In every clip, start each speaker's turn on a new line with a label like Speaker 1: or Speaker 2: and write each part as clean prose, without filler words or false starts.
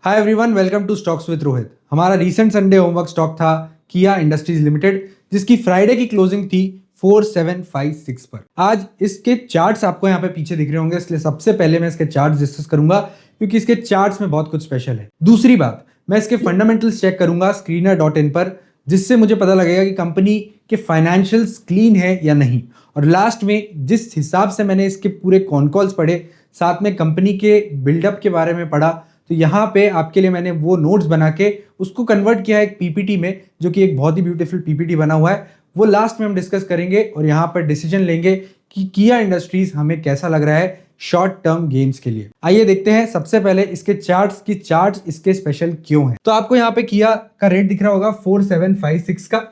Speaker 1: Hi everyone, welcome to stocks with Rohit. हमारा recent Sunday homework stock था किया industries limited, जिसकी फ्राइडे की क्लोजिंग थी 4756 पर। आज इसके चार्ट्स आपको यहाँ पे पीछे दिख रहे होंगे, इसलिए सबसे पहले मैं इसके चार्ट्स डिस्कस करूंगा क्योंकि इसके चार्ट्स में बहुत कुछ स्पेशल है। दूसरी बात, मैं इसके फंडामेंटल्स चेक करूंगा screener.in पर, जिससे मुझे पता लगेगा कि कंपनी के फाइनेंशियल्स क्लीन है या नहीं। और लास्ट में जिस हिसाब से मैंने इसके पूरे कॉन कॉल्स पढ़े, साथ में कंपनी के बिल्डअप के बारे में पढ़ा, तो यहाँ पे आपके लिए मैंने वो नोट्स बना के उसको कन्वर्ट किया है एक पीपीटी में, जो कि एक बहुत ही ब्यूटीफुल पीपीटी बना हुआ है। वो लास्ट में हम डिस्कस करेंगे और यहाँ पर डिसीजन लेंगे कि किया इंडस्ट्रीज हमें कैसा लग रहा है शॉर्ट टर्म गेम्स के लिए। आइए देखते हैं सबसे पहले इसके चार्ट्स इसके स्पेशल क्यों हैं। तो आपको यहाँ पे किया का रेट दिख रहा होगा 4756 का,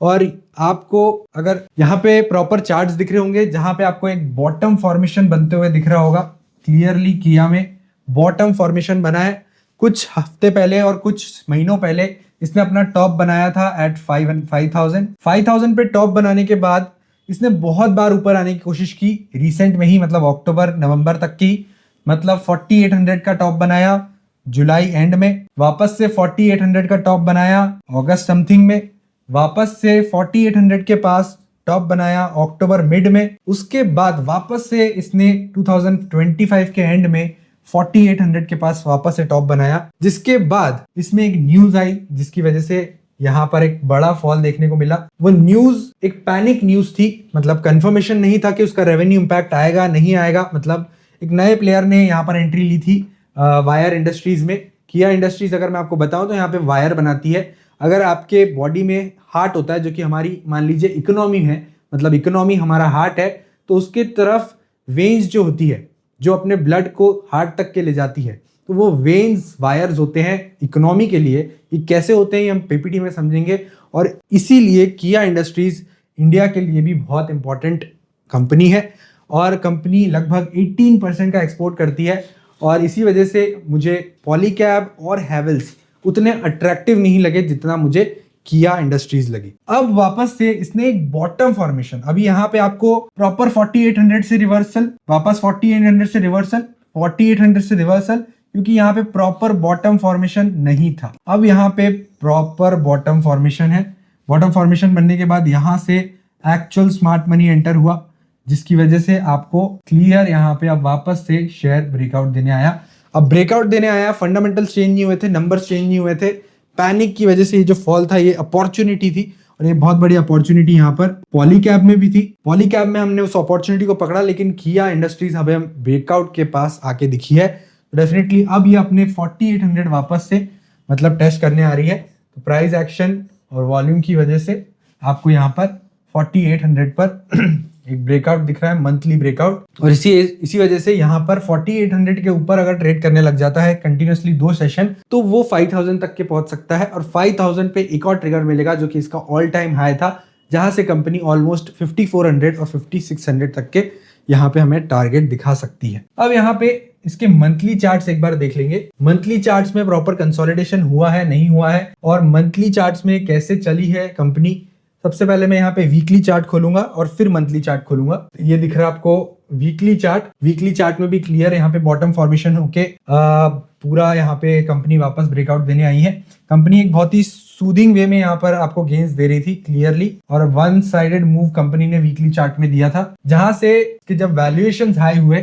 Speaker 1: और आपको अगर यहाँ पे प्रॉपर चार्ट्स दिख रहे होंगे जहां पे आपको एक बॉटम फॉर्मेशन बनते हुए दिख रहा होगा क्लियरली। किया में बॉटम फॉर्मेशन बना है कुछ हफ्ते पहले और कुछ महीनों पहले इसने अपना टॉप बनाया था एट 5000 पे टॉप बनाने के बाद इसने बहुत बार ऊपर आने की कोशिश की रिसेंट में ही, मतलब अक्टूबर नवंबर तक की, मतलब 4800 का टॉप बनाया जुलाई एंड में, वापस से 4800 का टॉप बनाया अगस्त समथिंग में, वापस से 4800 के पास टॉप बनाया अक्टूबर मिड में, उसके बाद वापस से इसने 2025 के एंड में 4800 के पास वापस से टॉप बनाया, जिसके बाद इसमें एक न्यूज आई जिसकी वजह से यहाँ पर एक बड़ा फॉल देखने को मिला। वो न्यूज एक पैनिक न्यूज थी, मतलब कंफर्मेशन नहीं था कि उसका रेवेन्यू इंपैक्ट आएगा नहीं आएगा। मतलब एक नए प्लेयर ने यहाँ पर एंट्री ली थी वायर इंडस्ट्रीज में। किया इंडस्ट्रीज अगर मैं आपको बताऊं तो यहाँ पे वायर बनाती है। अगर आपके बॉडी में हार्ट होता है, जो कि हमारी मान लीजिए इकोनॉमी है, मतलब इकोनॉमी हमारा हार्ट है, तो उसके तरफ वेन्स जो होती है जो अपने ब्लड को हार्ट तक के ले जाती है, तो वो वेन्स वायर्स होते हैं इकोनॉमी के लिए। ये कैसे होते हैं ये हम पीपीटी में समझेंगे, और इसीलिए किया इंडस्ट्रीज इंडिया के लिए भी बहुत इंपॉर्टेंट कंपनी है, और कंपनी लगभग 18% का एक्सपोर्ट करती है। और इसी वजह से मुझे पॉलीकैब और हैवेल्स उतने अट्रैक्टिव नहीं लगे जितना मुझे किया इंडस्ट्रीज लगी। अब वापस से इसने एक बॉटम फॉर्मेशन, अभी यहाँ पे आपको प्रॉपर 4800 से रिवर्सल, वापस 4800 से रिवर्सल, 4800 से रिवर्सल, क्योंकि यहाँ पे प्रॉपर बॉटम फॉर्मेशन नहीं था। अब यहाँ पे प्रॉपर बॉटम फॉर्मेशन है। बॉटम फॉर्मेशन बनने के बाद यहाँ से एक्चुअल स्मार्ट मनी एंटर हुआ, जिसकी वजह से आपको क्लियर यहाँ पे अब वापस से शेयर ब्रेकआउट देने आया। अब ब्रेकआउट देने आया, फंडामेंटल चेंज नहीं हुए थे, नंबर्स चेंज नहीं हुए थे, पैनिक की वजह से ये जो फॉल था ये अपॉर्चुनिटी थी, और ये बहुत बड़ी अपॉर्चुनिटी यहाँ पर पॉलीकैब में भी थी। पॉलीकैब में हमने उस अपॉर्चुनिटी को पकड़ा, लेकिन किया इंडस्ट्रीज हमें ब्रेकआउट के पास आके दिखी है। तो डेफिनेटली अब ये अपने 4800 वापस से मतलब टेस्ट करने आ रही है। तो प्राइस एक्शन और वॉल्यूम की वजह से आपको यहाँ पर 4800 पर एक ब्रेकआउट दिख रहा है, मंथली ब्रेकआउट, और इसी वजह से यहाँ पर 4800 के ऊपर अगर ट्रेड करने लग जाता है कंटिन्यूसली 2 सेशन, तो वो 5000 तक के पहुंच सकता है। और 5000 पे एक और ट्रिगर मिलेगा जो कि इसका ऑल टाइम हाई था, जहां से कंपनी ऑलमोस्ट 5400 और 5600 तक के यहाँ पे हमें टारगेट दिखा सकती है। अब यहाँ पे इसके मंथली चार्ट्स एक बार देख लेंगे। मंथली चार्ट्स में प्रॉपर कंसोलिडेशन हुआ है नहीं हुआ है, और मंथली चार्ट्स में कैसे चली है कंपनी। सबसे पहले मैं यहाँ पे वीकली चार्ट खोलूंगा और फिर मंथली चार्ट खोलूंगा। ये दिख रहा है आपको वीकली चार्ट। वीकली चार्ट में भी क्लियर यहाँ पे बॉटम फॉर्मेशन होके पूरा यहाँ पे कंपनी वापस ब्रेकआउट देने आई है। कंपनी एक बहुत ही सूदिंग वे में यहाँ पर आपको गेन्स दे रही थी क्लियरली, और वन साइडेड मूव कंपनी ने वीकली चार्ट में दिया था, जहां से कि जब वैल्यूएशन हाई हुए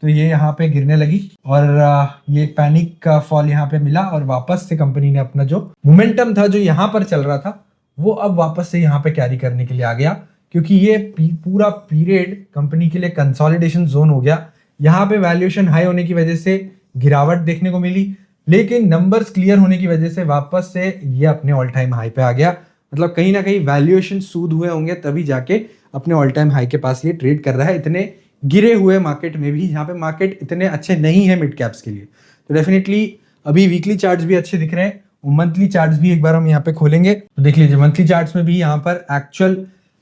Speaker 1: तो ये यहाँ पे गिरने लगी, और ये पैनिक का फॉल यहाँ पे मिला, और वापस से कंपनी ने अपना जो मोमेंटम था जो यहाँ पर चल रहा था वो अब वापस से यहाँ पे कैरी करने के लिए आ गया, क्योंकि ये पूरा पीरियड कंपनी के लिए कंसोलिडेशन जोन हो गया। यहाँ पे वैल्यूएशन हाई होने की वजह से गिरावट देखने को मिली, लेकिन नंबर्स क्लियर होने की वजह से वापस से ये अपने ऑल टाइम हाई पे आ गया। मतलब कहीं ना कहीं वैल्यूएशन सूद हुए होंगे तभी जाके अपने ऑल टाइम हाई के पास ये ट्रेड कर रहा है, इतने गिरे हुए मार्केट में भी, जहाँ पे मार्केट इतने अच्छे नहीं है मिड कैप्स के लिए। तो डेफिनेटली अभी वीकली चार्ट्स भी अच्छे दिख रहे हैं, मंथली चार्ट्स भी एक बार हम यहाँ पे खोलेंगे तो देख लीजिए। मंथली चार्ट्स में भी यहाँ पर एक्चुअल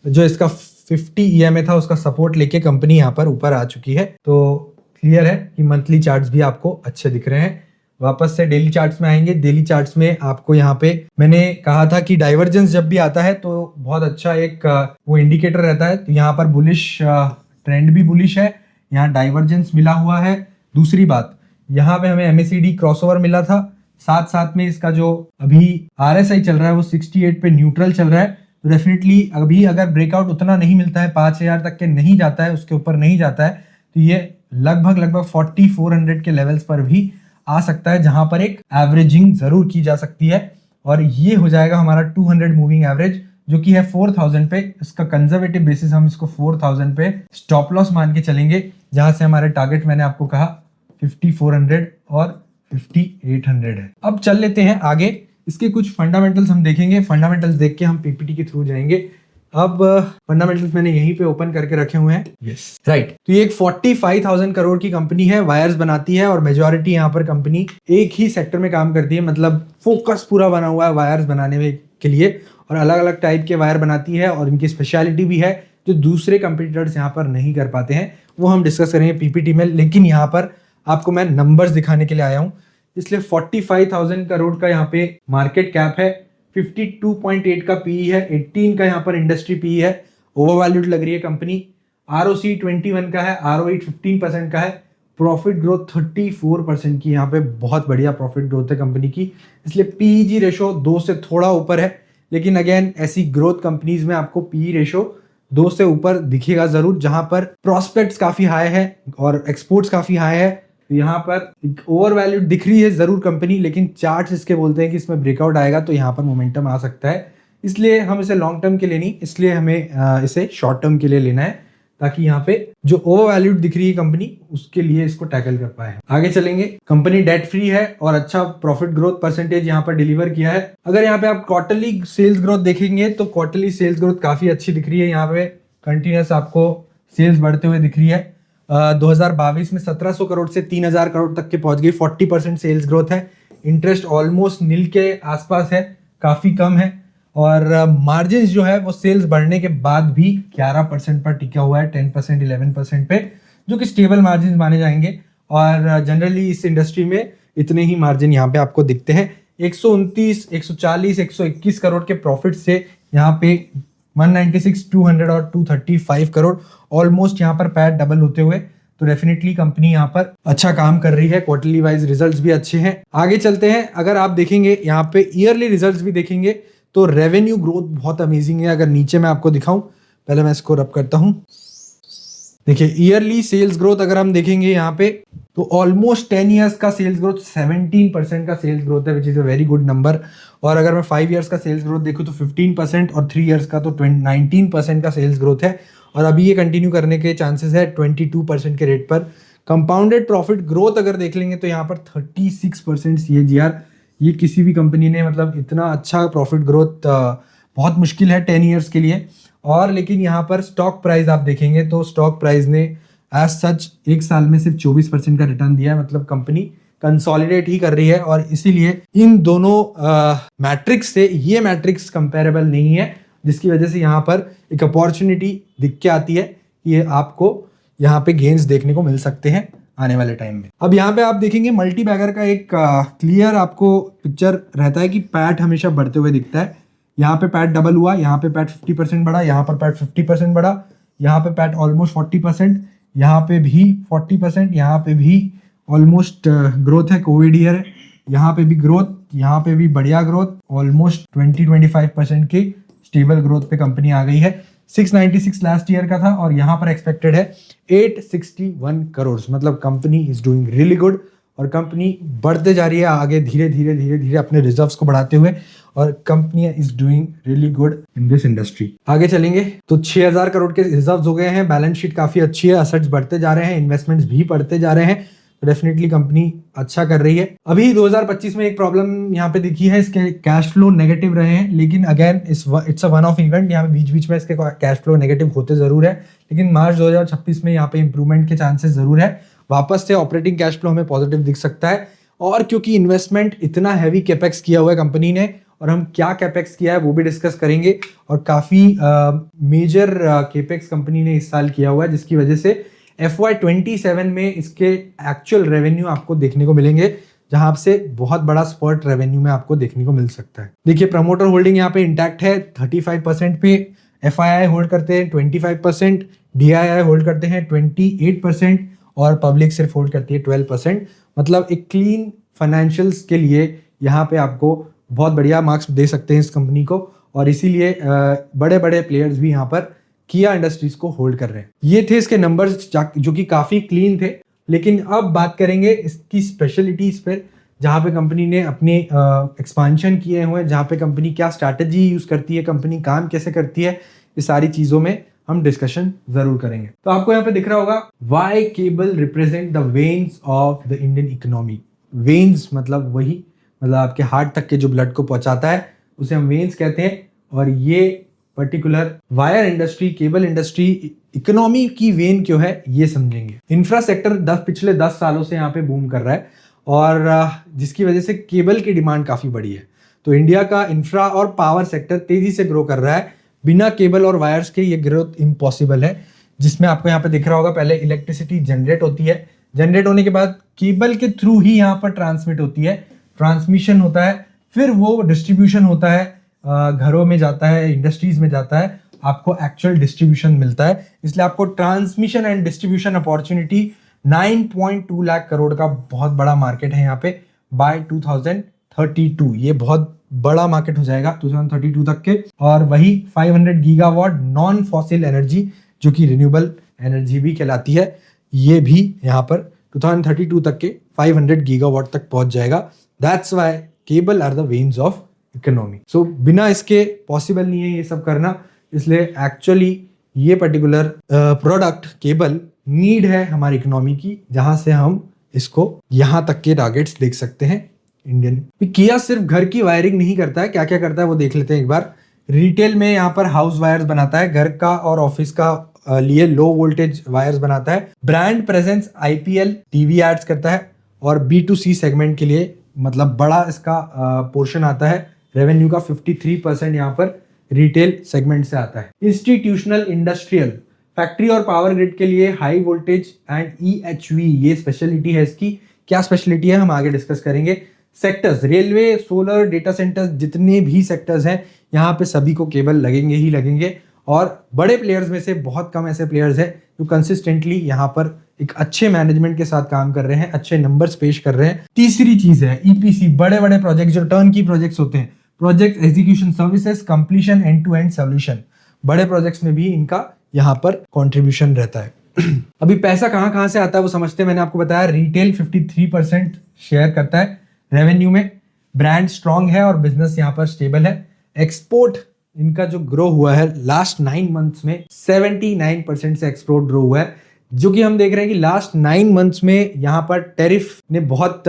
Speaker 1: जो इसका 50 EMA था उसका सपोर्ट लेके कंपनी यहाँ पर ऊपर आ चुकी है। तो क्लियर है कि मंथली चार्ट्स भी आपको अच्छे दिख रहे हैं। वापस से डेली चार्ट्स में आएंगे। डेली चार्ट्स में आपको यहाँ पे मैंने कहा था कि डाइवर्जेंस जब भी आता है तो बहुत अच्छा एक वो इंडिकेटर रहता है। तो यहाँ पर बुलिश ट्रेंड भी बुलिश है, यहाँ डाइवर्जेंस मिला हुआ है। दूसरी बात, यहाँ पे हमें MACD क्रॉसओवर मिला था साथ साथ में इसका जो अभी RSI चल रहा है वो 68 पे न्यूट्रल चल रहा है। तो डेफिनेटली अभी अगर ब्रेकआउट उतना नहीं मिलता है, 5000 तक के नहीं जाता है, उसके ऊपर नहीं जाता है, तो ये लगभग 4400 के लेवल्स पर भी आ सकता है, जहां पर एक एवरेजिंग जरूर की जा सकती है। और ये हो जाएगा हमारा 200 मूविंग एवरेज, जो कि है 4000 पे। इसका कंजर्वेटिव बेसिस हम इसको 4000 पे स्टॉप लॉस मान के चलेंगे, जहां से हमारे टारगेट मैंने आपको कहा 5400 और 5800 है। अब चल लेते हैं आगे, इसके कुछ फंडामेंटल्स हम देखेंगे। फंडामेंटल्स देख के हम पीपीटी के थ्रू जाएंगे। अब फंडामेंटल्स मैंने यहीं पे ओपन करके रखे हुए हैं। Yes right. तो ये एक 45,000 करोड़ की कंपनी है, वायर्स बनाती है और मेजॉरिटी यहाँ पर कंपनी एक ही सेक्टर में काम करती है, मतलब फोकस पूरा बना हुआ है वायर्स बनाने में के लिए, और अलग अलग टाइप के वायर बनाती है और इनकी स्पेशलिटी भी है जो दूसरे कंपटीटर्स यहाँ पर नहीं कर पाते हैं, वो हम डिस्कस करेंगे पीपीटी में। लेकिन यहाँ पर आपको मैं नंबर्स दिखाने के लिए आया हूँ, इसलिए 45,000 करोड़ का यहाँ पे मार्केट कैप है, 52.8 का पीई है, 18 का यहाँ पर इंडस्ट्री पीई है, ओवर वैल्यूड लग रही है कंपनी। ROC 21 का है, ROE 15% का है, प्रॉफिट ग्रोथ 34% की यहाँ पे बहुत बढ़िया प्रॉफिट ग्रोथ है कंपनी की, इसलिए PEG रेशो 2 से थोड़ा ऊपर है। लेकिन अगेन ऐसी ग्रोथ कंपनीज में आपको PE रेशो 2 से ऊपर दिखेगा जरूर, जहां पर प्रॉस्पेक्ट्स काफी हाई है और एक्सपोर्ट्स काफी हाई है। तो यहाँ पर ओवर वैल्यूड दिख रही है जरूर कंपनी, लेकिन चार्ट्स इसके बोलते हैं कि इसमें ब्रेकआउट आएगा तो यहाँ पर मोमेंटम आ सकता है, इसलिए हम इसे लॉन्ग टर्म के लिए नहीं, इसलिए हमें इसे शॉर्ट टर्म के लिए लेना है, ताकि यहाँ पे जो ओवर वैल्यूड दिख रही है कंपनी उसके लिए इसको टैकल कर पाए। आगे चलेंगे। कंपनी डेट फ्री है और अच्छा प्रॉफिट ग्रोथ परसेंटेज यहाँ पर डिलीवर किया है। अगर यहाँ पे आप क्वार्टरली सेल्स ग्रोथ देखेंगे तो क्वार्टरली सेल्स ग्रोथ काफी अच्छी दिख रही है, यहाँ पे कंटिन्यूस आपको सेल्स बढ़ते हुए दिख रही है। 2022 में 1700 करोड़ से 3000 करोड़ तक के पहुंच गई, 40% सेल्स ग्रोथ है। इंटरेस्ट ऑलमोस्ट नील के आसपास है, काफी कम है, और मार्जिन जो है वो सेल्स बढ़ने के बाद भी 11% पर टिका हुआ है, 10% 11% पे, जो कि स्टेबल मार्जिन माने जाएंगे। और जनरली इस इंडस्ट्री में इतने ही मार्जिन यहाँ पे आपको दिखते हैं। 129, 140, 121 करोड़ के प्रॉफिट से यहाँ पे 196, 200 और 235 करोड़ ऑलमोस्ट यहाँ पर पैट डबल होते हुए, तो डेफिनेटली कंपनी यहाँ पर अच्छा काम कर रही है। क्वार्टरली वाइज रिजल्ट्स भी अच्छे हैं। आगे चलते हैं। अगर आप देखेंगे यहाँ पे ईयरली रिजल्ट्स भी देखेंगे तो रेवेन्यू ग्रोथ बहुत अमेजिंग है। अगर नीचे मैं आपको दिखाऊं, पहले मैं इसको रब करता हूं, देखिए ईयरली सेल्स ग्रोथ अगर हम देखेंगे यहाँ पे तो ऑलमोस्ट 10 इयर्स का सेल्स ग्रोथ 17% का सेल्स ग्रोथ है, which is a very good number. और अगर मैं 5 इयर्स का सेल्स ग्रोथ देखूँ तो 15% और 3 इयर्स का तो 19% का सेल्स ग्रोथ है, और अभी ये कंटिन्यू करने के चांसेस है 22% के रेट पर। कंपाउंडेड प्रॉफिट ग्रोथ अगर देख लेंगे तो यहाँ पर 36% CAGR, ये किसी भी कंपनी ने मतलब इतना अच्छा प्रॉफिट ग्रोथ बहुत मुश्किल है 10 इयर्स के लिए। और लेकिन यहाँ पर स्टॉक प्राइस आप देखेंगे तो स्टॉक प्राइस ने एज सच एक साल में सिर्फ 24% का रिटर्न दिया है, मतलब कंपनी कंसोलिडेट ही कर रही है। और इसीलिए इन दोनों मैट्रिक्स से ये मैट्रिक्स कंपेरेबल नहीं है, जिसकी वजह से यहाँ पर एक अपॉर्चुनिटी दिख के आती है कि ये आपको यहाँ पे गेन्स देखने को मिल सकते हैं आने वाले टाइम में। अब यहाँ पे आप देखेंगे मल्टी बैगर का एक क्लियर आपको पिक्चर रहता है कि पैट हमेशा बढ़ते हुए दिखता है। यहाँ पे पैट डबल हुआ, यहाँ पे पैट 50% बढ़ा, यहाँ पर पैट 50% बढ़ा, यहाँ पे पैट ऑलमोस्ट 40%, यहाँ पे भी 40%, यहाँ पे भी ऑलमोस्ट ग्रोथ है, कोविड ईयर है, यहाँ पे भी ग्रोथ, यहाँ पे भी बढ़िया ग्रोथ, ऑलमोस्ट 20-25% की स्टेबल ग्रोथ पे कंपनी आ गई है। 696 लास्ट ईयर का था और यहाँ पर एक्सपेक्टेड है 861 करोड़, मतलब company is doing really good और कंपनी बढ़ते जा रही है आगे धीरे धीरे अपने रिजर्व्स को बढ़ाते हुए, और company is doing really good in this industry. आगे चलेंगे तो 6000 करोड़ के रिजर्व्स हो गए हैं, बैलेंस शीट काफी अच्छी है, असेट्स बढ़ते जा रहे हैं, इन्वेस्टमेंट्स भी बढ़ते जा रहे हैं, तो डेफिनेटली कंपनी अच्छा कर रही है। अभी 2025 में एक प्रॉब्लम यहाँ पे दिखी है, इसके कैश फ्लो नेगेटिव रहे हैं, लेकिन again it's a one of event, यहाँ पे बीच बीच में इसके कैश फ्लो नेगेटिव होते जरूर है, लेकिन मार्च 2026 में यहाँ पे इंप्रूवमेंट के चांसेस जरूर है, वापस से ऑपरेटिंग कैश फ्लो हमें पॉजिटिव दिख सकता है। और क्योंकि इन्वेस्टमेंट इतना हैवी कैपेक्स किया हुआ है कंपनी ने, और हम क्या कैपेक्स किया है वो भी डिस्कस करेंगे, और काफी मेजर कैपेक्स कंपनी ने इस साल किया हुआ है, जिसकी वजह से FY27 में इसके एक्चुअल रेवेन्यू आपको देखने को मिलेंगे, जहां से बहुत बड़ा स्पर्ट रेवेन्यू में आपको देखने को मिल सकता है। देखिए प्रमोटर होल्डिंग यहाँ पे इंटैक्ट है 35% पे, FII होल्ड करते हैं 25%, DII होल्ड करते हैं 28% और पब्लिक सिर्फ होल्ड करती है 12%, मतलब एक क्लीन फाइनेंशियल्स के लिए यहाँ पे आपको बहुत बढ़िया मार्क्स दे सकते हैं इस कंपनी को, और इसीलिए बड़े बड़े प्लेयर्स भी यहाँ पर किया इंडस्ट्रीज को होल्ड कर रहे हैं। ये थे इसके नंबर्स जो कि काफ़ी क्लीन थे। लेकिन अब बात करेंगे इसकी स्पेशलिटीज़ पर, जहाँ पे कंपनी ने अपने एक्सपांशन किए हुए हैं, जहाँ पे कंपनी क्या स्ट्रैटेजी यूज़ करती है, कंपनी काम कैसे करती है, ये सारी चीज़ों में हम डिस्कशन जरूर करेंगे। तो आपको यहाँ पे दिख रहा होगा why cable represent the veins of the Indian economy. Veins मतलब वही, मतलब आपके हार्ट तक के जो ब्लड को पहुंचाता है उसे हम वेन्स कहते हैं। और ये particular wire industry, cable industry economy की वेन क्यों है ये समझेंगे। इंफ्रा सेक्टर पिछले 10 सालों से यहाँ पे बूम कर रहा है, और जिसकी वजह से केबल की डिमांड काफ़ी बढ़ी है। तो इंडिया का इंफ्रा और पावर सेक्टर तेज़ी से ग्रो कर रहा है। बिना केबल और वायर्स के ये ग्रोथ इम्पॉसिबल है। जिसमें आपको यहाँ पे दिख रहा होगा, पहले इलेक्ट्रिसिटी जनरेट होती है, जनरेट होने के बाद केबल के थ्रू ही यहाँ पर ट्रांसमिट होती है, ट्रांसमिशन होता है, फिर वो डिस्ट्रीब्यूशन होता है, घरों में जाता है, इंडस्ट्रीज में जाता है, आपको एक्चुअल डिस्ट्रीब्यूशन मिलता है। इसलिए आपको transmission and distribution opportunity 9.2 lakh crore का बहुत बड़ा मार्केट है यहाँ पे बाय 2032। ये बहुत बड़ा मार्केट हो जाएगा 2032 तक के। और वही 500 गीगावाट नॉन फॉसिल एनर्जी, जो कि रिन्यूएबल एनर्जी भी कहलाती है, ये भी यहाँ पर 2032 तक के 500 गीगावाट तक पहुंच जाएगा। That's why cable are the veins of economy. So बिना इसके पॉसिबल नहीं है ये सब करना। इसलिए एक्चुअली ये पर्टिकुलर प्रोडक्ट केबल नीड है हमारी इकोनॉमी की, जहां से हम इसको यहां तक के टारगेट्स देख सकते हैं इंडियन। किया सिर्फ घर की वायरिंग नहीं करता है, क्या क्या करता है वो देख लेते हैं एक बार। रिटेल में यहाँ पर हाउस वायर्स बनाता है, घर का और ऑफिस का लिए लो वोल्टेज वायर्स बनाता है। Brand presence IPL TV ads करता है, और B2C सेगमेंट के लिए मतलब बड़ा इसका पोर्शन आता है। रेवेन्यू का 53% यहाँ पर रिटेल सेगमेंट से आता है। इंस्टीट्यूशनल इंडस्ट्रियल फैक्ट्री और पावर ग्रिड के लिए हाई वोल्टेज एंड EHV, ये स्पेशलिटी है इसकी। क्या स्पेशलिटी है हम आगे डिस्कस करेंगे। Sectors, railway, solar, data centres, जितने भी सेक्टर्स हैं यहाँ पे सभी को केबल लगेंगे ही लगेंगे। और बड़े प्लेयर्स में से बहुत कम ऐसे प्लेयर्स हैं जो कंसिस्टेंटली यहाँ पर एक अच्छे मैनेजमेंट के साथ काम कर रहे हैं, अच्छे नंबर्स पेश कर रहे हैं। तीसरी चीज है EPC, बड़े बड़े प्रोजेक्ट जो टर्न की प्रोजेक्ट्स होते हैं, project execution services, completion, end to end solution, बड़े प्रोजेक्ट्स में भी इनका यहाँ पर कंट्रीब्यूशन रहता है। अभी पैसा कहाँ से आता है वो समझते हैं। मैंने आपको बताया रिटेल 53% शेयर करता है रेवेन्यू में, ब्रांड स्ट्रांग है और बिजनेस यहाँ पर स्टेबल है। एक्सपोर्ट इनका जो ग्रो हुआ है लास्ट 9 मंथ्स में 79% से एक्सपोर्ट ग्रो हुआ है, जो कि हम देख रहे हैं कि लास्ट 9 मंथ्स में यहाँ पर टैरिफ ने बहुत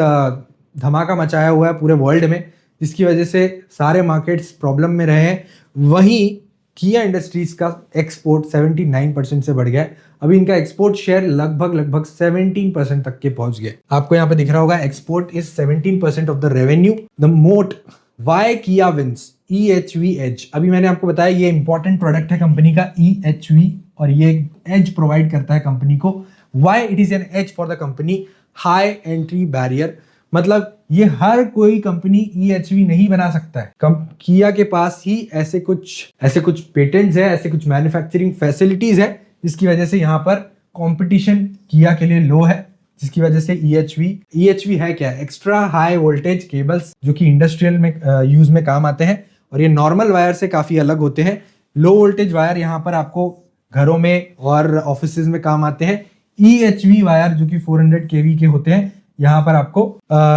Speaker 1: धमाका मचाया हुआ है पूरे वर्ल्ड में, जिसकी वजह से सारे मार्केट्स प्रॉब्लम में रहे हैं। वहीं किया इंडस्ट्रीज का एक्सपोर्ट 79% से बढ़ गया है। अभी इनका एक्सपोर्ट शेयर लगभग 17% तक के पहुंच गए। आपको यहाँ पे दिख रहा होगा export is 17% of the revenue. The मोट वाई किया विंस EHV एज। अभी मैंने आपको बताया ये इंपॉर्टेंट प्रोडक्ट है कंपनी का EHV, और ये एज प्रोवाइड करता है कंपनी को। Why it is an edge for the company, high entry barrier, मतलब ये हर कोई कंपनी EHV नहीं बना सकता है। किया के पास ही ऐसे कुछ पेटेंट्स है, ऐसे कुछ मैन्युफैक्चरिंग फैसिलिटीज है, जिसकी वजह से यहाँ पर कंपटीशन किया के लिए लो है, जिसकी वजह से EHV है क्या, एक्स्ट्रा हाई वोल्टेज केबल्स, जो कि इंडस्ट्रियल में यूज में काम आते हैं, और ये नॉर्मल वायर से काफी अलग होते हैं। लो वोल्टेज वायर यहाँ पर आपको घरों में और ऑफिसेज में काम आते हैं। EHV वायर जो कि 400 kV के होते हैं, यहाँ पर आपको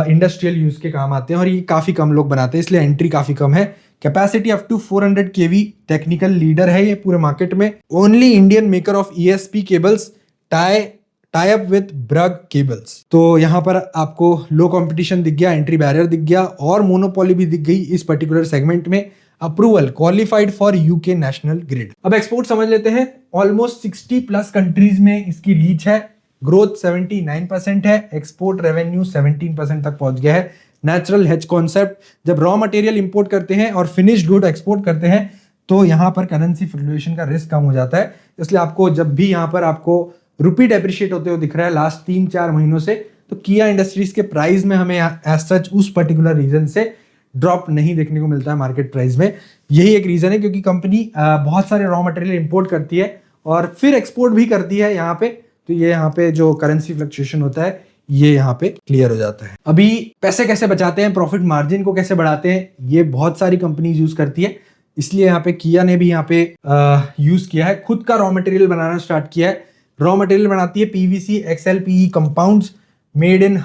Speaker 1: इंडस्ट्रियल यूज के काम आते हैं, और ये काफी कम लोग बनाते हैं, इसलिए एंट्री काफी कम है। Capacity up to 400 kV, technical leader है ये पूरे मार्केट में। Only Indian maker of ESP cables, tie up with Brugg cables. तो यहाँ पर आपको लो कंपटीशन दिख गया, एंट्री बैरियर दिख गया, और मोनोपोली भी दिख गई इस पर्टिकुलर सेगमेंट में। Approval qualified for UK national grid. अब एक्सपोर्ट समझ लेते हैं। ऑलमोस्ट 60+ कंट्रीज में इसकी रीच है। ग्रोथ 79% है, एक्सपोर्ट रेवेन्यू 17% तक पहुंच गया है। नेचुरल हेज कॉन्सेप्ट, जब रॉ मटेरियल इंपोर्ट करते हैं और फिनिश्ड गुड एक्सपोर्ट करते हैं तो यहाँ पर करेंसी फ्लक्चुएशन का रिस्क कम हो जाता है। इसलिए आपको जब भी यहाँ पर आपको रुपी डेप्रिशिएट होते हुए दिख रहा है लास्ट 3-4 महीनों से, तो किया इंडस्ट्रीज के प्राइस में हमें एज सच उस पर्टिकुलर रीजन से ड्रॉप नहीं देखने को मिलता है मार्केट प्राइस में। यही एक रीजन है, क्योंकि कंपनी बहुत सारे रॉ मटेरियल इंपोर्ट करती है और फिर एक्सपोर्ट भी करती है यहाँ पे, तो ये यहाँ पे जो करेंसी फ्लक्चुएशन होता है ये यहाँ पे क्लियर हो जाता है। अभी पैसे कैसे बचाते हैं, प्रॉफिट मार्जिन को कैसे बढ़ाते हैं, ये बहुत सारी कंपनीज यूज करती है। इसलिए यहाँ पे किया ने भी यहाँ पे यूज किया है, खुद का रॉ मटेरियल बनाना स्टार्ट किया है। रॉ मटेरियल बनाती है PVC XLPE compounds, made in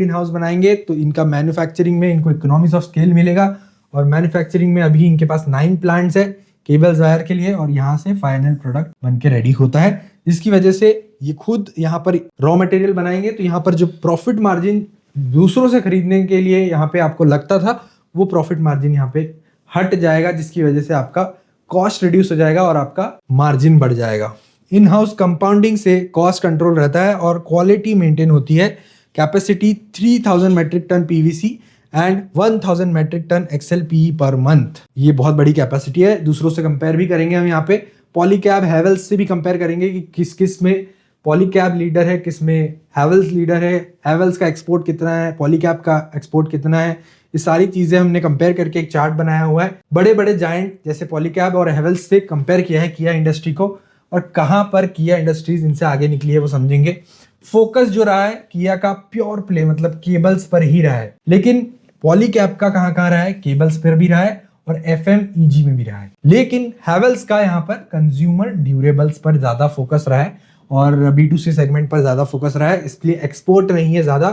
Speaker 1: house बनाएंगे तो इनका मैन्युफैक्चरिंग में इनको इकोनॉमिक्स ऑफ स्केल मिलेगा। और मैन्युफैक्चरिंग में अभी इनके पास 9 प्लांट्स है केबल्स वायर के लिए, और यहाँ से फाइनल प्रोडक्ट बन के रेडी होता है, जिसकी वजह से ये खुद यहाँ पर रॉ मटेरियल बनाएंगे तो यहाँ पर जो प्रॉफिट मार्जिन दूसरों से खरीदने के लिए यहाँ पे आपको लगता था, वो प्रॉफिट मार्जिन यहाँ पे हट जाएगा, जिसकी वजह से आपका कॉस्ट रिड्यूस हो जाएगा और आपका मार्जिन बढ़ जाएगा। इन हाउस कंपाउंडिंग से कॉस्ट कंट्रोल रहता है और क्वालिटी मेंटेन होती है। Capacity 3000 metric ton PVC and 1000 metric ton XLPE per month. ये बहुत बड़ी कैपेसिटी है। दूसरों से कंपेयर भी करेंगे हम यहाँ पे, पॉलीकैब हैवेल्स से भी कंपेयर करेंगे कि किस किस में पॉलीकैब लीडर है, किस में हैवेल्स लीडर है, हैवेल्स का एक्सपोर्ट कितना है, पॉलीकैब का एक्सपोर्ट कितना है। ये सारी चीजें हमने कंपेयर करके एक चार्ट बनाया हुआ है। बड़े बड़े जायंट जैसे पॉलीकैब और हैवेल्स से कंपेयर किया है किया इंडस्ट्री को, और कहाँ पर किया इंडस्ट्रीज इनसे आगे निकली है वो समझेंगे। फोकस जो रहा है किया का प्योर प्ले मतलब केबल्स पर ही रहा है, लेकिन पॉलीकैब का कहाँ रहा है, केबल्स पर भी रहा है और FMEG में भी रहा है। लेकिन हैवेल्स का यहाँ पर कंज्यूमर ड्यूरेबल्स पर ज्यादा फोकस रहा है और B2C सेगमेंट पर ज्यादा फोकस रहा है, इसलिए एक्सपोर्ट नहीं है ज्यादा।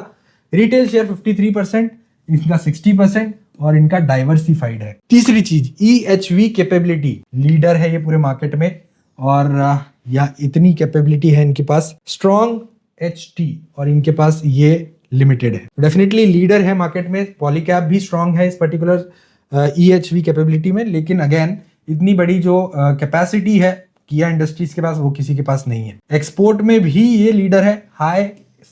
Speaker 1: रिटेल शेयर 53%, इनका 60% और इनका डाइवर्सिफाइड है। तीसरी चीज EHV कैपेबिलिटी, लीडर है ये पूरे मार्केट में, और या इतनी कैपेबिलिटी है इनके पास। स्ट्रॉन्ग HT और इनके पास ये लिमिटेड है। डेफिनेटली लीडर है मार्केट में। पॉलीकैब भी स्ट्रॉन्ग है इस पर्टिकुलर EHV कैपेबिलिटी में, लेकिन अगेन इतनी बड़ी जो कैपेसिटी है किया इंडस्ट्रीज के पास वो किसी के पास नहीं है। एक्सपोर्ट में भी ये लीडर है, हाई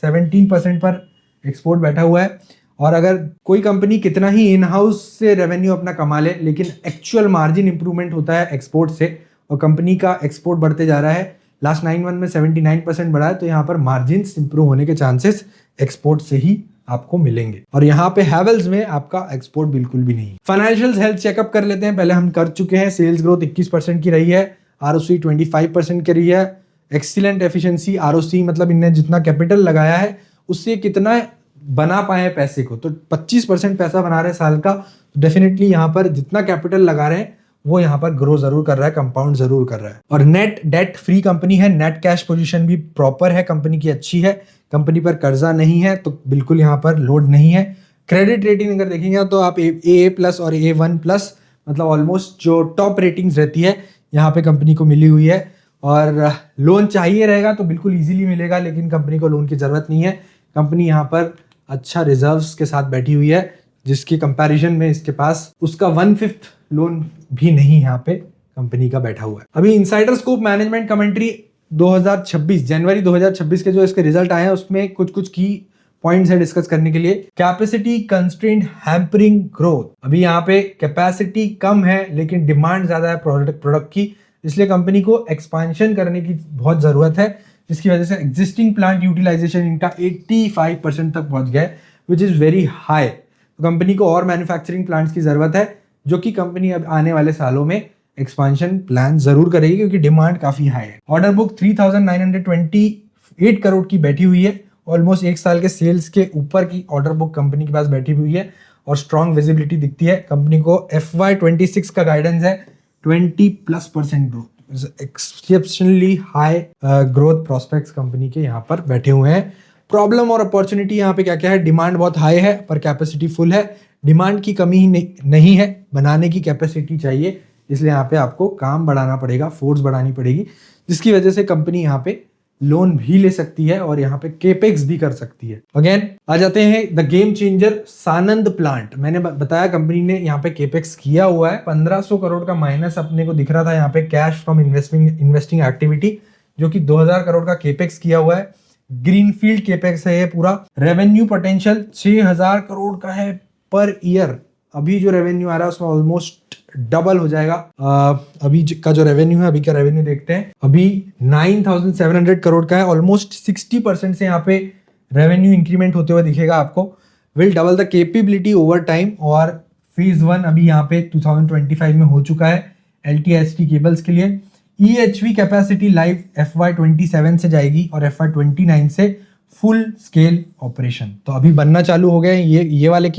Speaker 1: 17% पर एक्सपोर्ट बैठा हुआ है। और अगर कोई कंपनी कितना ही इन हाउस से रेवेन्यू अपना कमा ले, लेकिन एक्चुअल मार्जिन इंप्रूवमेंट होता है एक्सपोर्ट से, और कंपनी का एक्सपोर्ट बढ़ते जा रहा है, लास्ट 9 मंथ में 79% बढ़ा है, तो यहाँ पर मार्जिन इंप्रूव होने के चांसेस एक्सपोर्ट से ही आपको मिलेंगे। और यहाँ पे हैवेल्स में आपका एक्सपोर्ट बिल्कुल भी नहीं। फाइनेंशियल हेल्थ चेकअप कर लेते हैं, पहले हम कर चुके हैं। सेल्स ग्रोथ 21% की रही है, ROC 25% की रही है। एक्सीलेंट एफिशिएंसी, ROC मतलब इनने जितना कैपिटल लगाया है उससे कितना बना पाए पैसे को, तो 25% पैसा बना रहे हैं साल का। डेफिनेटली यहाँ पर जितना कैपिटल लगा रहे हैं वो यहाँ पर ग्रो जरूर कर रहा है, कंपाउंड जरूर कर रहा है। और नेट डेट फ्री कंपनी है, नेट कैश पोजीशन भी प्रॉपर है, कंपनी की अच्छी है, कंपनी पर कर्जा नहीं है, तो बिल्कुल यहाँ पर लोड नहीं है। क्रेडिट रेटिंग अगर देखेंगे तो आप AA+ और A1+ मतलब ऑलमोस्ट जो टॉप रेटिंग्स रहती है यहाँ पे कंपनी को मिली हुई है। और लोन चाहिए रहेगा तो बिल्कुल इजीली मिलेगा, लेकिन कंपनी को लोन की जरूरत नहीं है। कंपनी यहाँ पर अच्छा रिजर्व्स के साथ बैठी हुई है, जिसकी कंपैरिजन में इसके पास उसका 1/5 लोन भी नहीं यहाँ पे कंपनी का बैठा हुआ है। अभी इनसाइडर स्कूप मैनेजमेंट कमेंट्री 2026 जनवरी 2026 के जो इसके रिजल्ट आए हैं उसमें कुछ की पॉइंट्स है डिस्कस करने के लिए। कैपेसिटी कंस्ट्रेंट हैम्परिंग ग्रोथ, अभी यहाँ पे कैपेसिटी कम है लेकिन डिमांड ज्यादा है प्रोडक्ट की, इसलिए कंपनी को एक्सपांशन करने की बहुत जरूरत है, जिसकी वजह से एग्जिस्टिंग प्लांट यूटिलाइजेशन इनका 85% तक पहुंच गया है, विच इज वेरी हाई। तो कंपनी को और मैन्युफैक्चरिंग प्लांट्स की जरूरत है, जो कि कंपनी अब आने वाले सालों में एक्सपांशन प्लान जरूर करेगी, क्योंकि डिमांड काफी हाई है। ऑर्डर बुक 3928 करोड़ की बैठी हुई है, ऑलमोस्ट 1 साल के सेल्स के ऊपर की ऑर्डर बुक कंपनी के पास बैठी हुई है और स्ट्रॉन्ग विजिबिलिटी दिखती है। कंपनी को FY26 का गाइडेंस है 20+% growth, exceptionally high growth prospects company के यहाँ पर बैठे हुए हैं। प्रॉब्लम और अपॉर्चुनिटी यहाँ पे क्या क्या है, डिमांड बहुत हाई है पर कैपेसिटी फुल है, डिमांड की कमी नहीं है, बनाने की कैपेसिटी चाहिए, इसलिए यहाँ पे आपको काम बढ़ाना पड़ेगा, फोर्स बढ़ानी पड़ेगी, जिसकी वजह से कंपनी यहाँ पे लोन भी ले सकती है और यहाँ पे केपेक्स भी कर सकती है। अगेन आ जाते हैं the game changer Sanand plant. मैंने बताया कंपनी ने यहाँ पे केपेक्स किया हुआ है, 1500 करोड़ का माइनस अपने को दिख रहा था यहाँ पे कैश फ्रॉम इन्वेस्टिंग एक्टिविटी, जो कि 2000 करोड़ का केपेक्स किया हुआ है। ग्रीनफील्ड केपेक्स है ये पूरा। रेवेन्यू पोटेंशियल 6000 करोड़ का है पर ईयर, अभी जो रेवेन्यू आ रहा है उसमें ऑलमोस्ट डबल हो जाएगा। अभी का जो रेवेन्यू है, अभी का रेवेन्यू देखते हैं, अभी 9700 करोड़ का है, ऑलमोस्ट 60% से यहाँ पे रेवेन्यू इंक्रीमेंट होते हुए दिखेगा आपको। Will double the capability over time, और फेज 1 अभी यहाँ पे 2025 में हो चुका है LT-HT केबल्स के लिए। EHV कैपेसिटी लाइव FY27 से जाएगी और FY29 से फुल स्केल ऑपरेशन। तो अभी बनना चालू हो गए ये वाले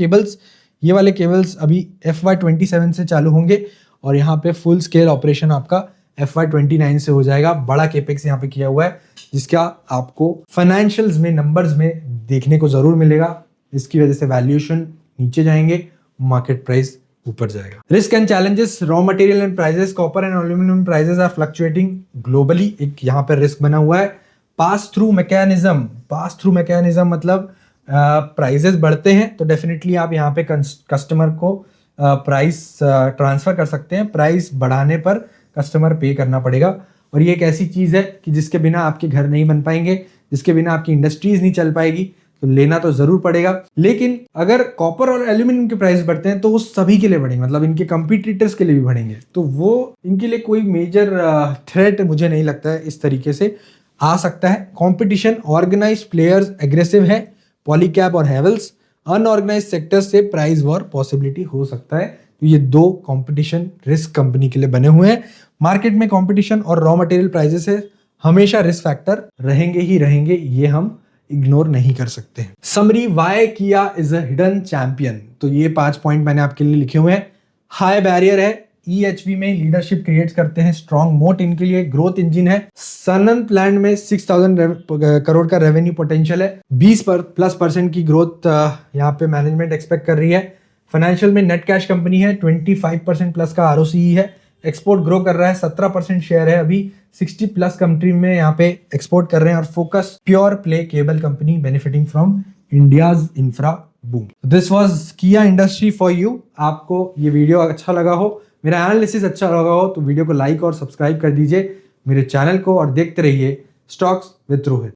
Speaker 1: केबल्स अभी FY27 से चालू होंगे और यहाँ पे फुल स्केल ऑपरेशन आपका FY29 से हो जाएगा। बड़ा केपेक्स यहाँ पे किया हुआ है जिसका आपको फाइनेंशियल्स में, नंबर्स में देखने को जरूर मिलेगा। इसकी वजह से वैल्यूएशन नीचे जाएंगे, मार्केट प्राइस ऊपर जाएगा। Risk and challenges, raw material and prices, copper and aluminium prices are fluctuating globally. एक यहाँ पर रिस्क बना हुआ है। पास थ्रू मैकेनिज्म मतलब प्राइसेस बढ़ते हैं तो डेफिनेटली आप यहाँ पे कस्टमर को प्राइस ट्रांसफर कर सकते हैं। प्राइस बढ़ाने पर कस्टमर पे करना पड़ेगा और ये एक ऐसी चीज़ है कि जिसके बिना आपके घर नहीं बन पाएंगे, जिसके बिना आपकी इंडस्ट्रीज नहीं चल पाएगी, तो लेना तो जरूर पड़ेगा। लेकिन अगर कॉपर और एल्यूमिनियम के प्राइस बढ़ते हैं तो वो सभी के लिए बढ़ेंगे, मतलब इनके कंपटीटर्स के लिए भी बढ़ेंगे। तो वो इनके लिए कोई मेजर थ्रेट मुझे नहीं लगता है इस तरीके से आ सकता है। कंपटीशन, ऑर्गेनाइज्ड प्लेयर्स एग्रेसिव है, पॉलीकैब और हैवेल्स। अनऑर्गेनाइज्ड सेक्टर से प्राइस वॉर पॉसिबिलिटी हो सकता है। तो ये दो कंपटीशन रिस्क कंपनी के लिए बने हुए हैं। मार्केट में कंपटीशन और रॉ मटेरियल प्राइसेस से हमेशा रिस्क फैक्टर रहेंगे ही रहेंगे, ये हम इग्नोर नहीं कर सकते। समरी, व्हाई किया इज अ हिडन चैंपियन। तो ये 5 पॉइंट मैंने आपके लिए लिखे हुए हैं। हाई बैरियर है, EHV में लीडरशिप क्रिएट करते हैं, स्ट्रॉन्ग मोट इनके लिए, ग्रोथ इंजन है। सनन प्लांट में 6000 करोड़ का रेवेन्यू पोटेंशियल है, 20% की ग्रोथ यहाँ पे मैनेजमेंट एक्सपेक्ट कर रही है। फाइनेंशियल में नेट कैश कंपनी है, 25% प्लस का ROCE है। एक्सपोर्ट ग्रो कर रहा है, 17% शेयर है अभी, 60 प्लस कंट्री में यहाँ पे एक्सपोर्ट कर रहे हैं। और focus pure play cable company benefiting from India's infra boom. This was किया इंडस्ट्री फॉर यू। आपको ये वीडियो अच्छा लगा हो, मेरा एनालिसिस अच्छा लगा हो तो वीडियो को लाइक और सब्सक्राइब कर दीजिए मेरे चैनल को और देखते रहिए स्टॉक्स विद रोहित।